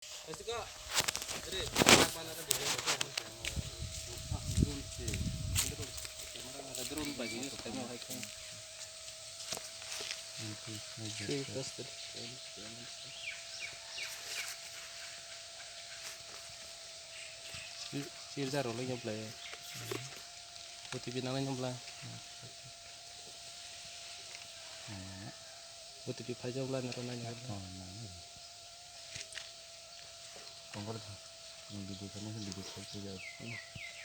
Pasti kok. Jadi mana kan dia drone sih. Drone. Ada drone bagi ini tanya lagi. Oke, pasti. Chia ra rồi lấy nhầm lại. OTP nào lấy nhầm lại. OTP phải nhầm lại rồi này nhầm. Không có được. Mình đi cái này đi cái kia rồi.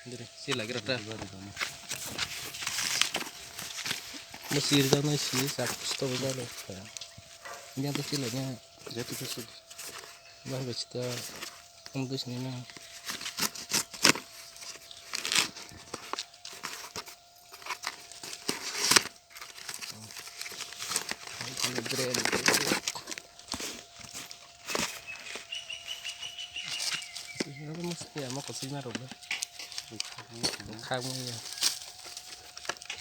Đi đi, xí lại cái đó. Nó xí ra nó xí sạc stop ra rồi. Nhà tôi xí lại nha. Giờ tôi xí. Bah kita tembus ni nah. Ini brand. Ini mesti ya mau kasih naruh lah. Kamu ya.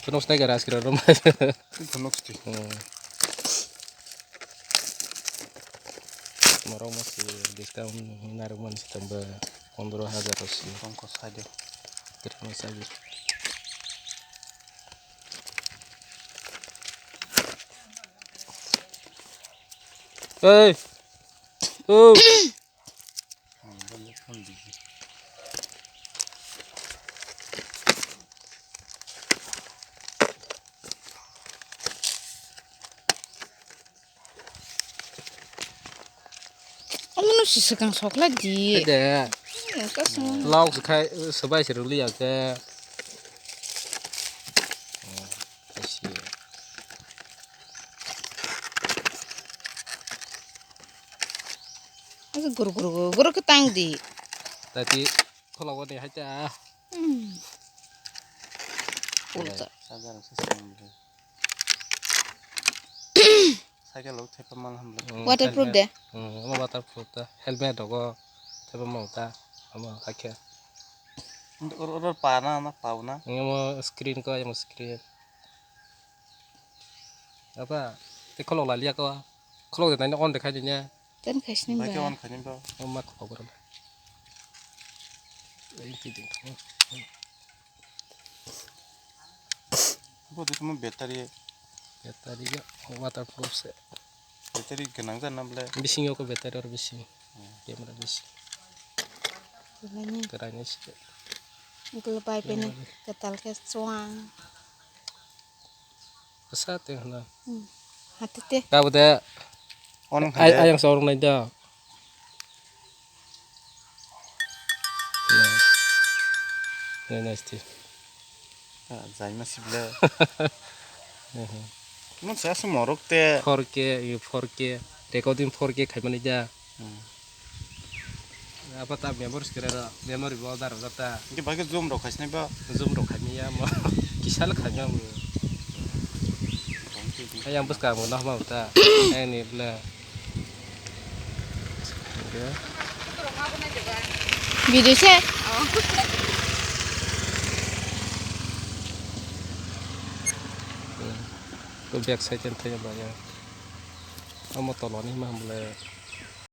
Penuh sih garas kira rumah. Penuh sih. Kemarin masih diskon naruman sih tambah 15,000 sih. Ongkos saja. Terima saja. Hey. Oh. Kamu sih sekarang sok lagi. Ada. Ya kasih. Lauk sekai sebai seruli ya ke. Kasih. Aku guru ketang di. Tadi kalau kau ni aja. Ulta. Sabar sesuatu. Saya kalau tepa malah Waterproof deh. Mau waterproof dah. Helmet doko tepa mau dah. Ama kakek. Untuk panah nak pauna. Yang mau screen kau yang mau screen. Apa? Kalau lali kau. Kalau kita ni on dekatnya. Dan kasih nih mbak. Kasih mbak. Mak kau berapa? Ini tidak. Buat itu mah bateri ya waterproof sih. Bateri kenang kan nampak. Bising yo ke bateri or bising. Dia mana bising. Keranya sih. Itu lepai ini ketal ke suang. Pesat ya na. Hati teh. Kau dah. Ayang seorang aja. Nah, sih. Saya masih bela. Mun saya semorok teh 4K, recording 4K kayak mana aja. Apa tak memori sekira memori bawa darah kata. Ini bagai zoom rok kasih nih zoom rok kami ya mau kisah lah kayaknya. Yang bos kamu nah mau tak. Ini bela. Video sih. Back side yang tanya banyak. Kamu tolong nih mah boleh.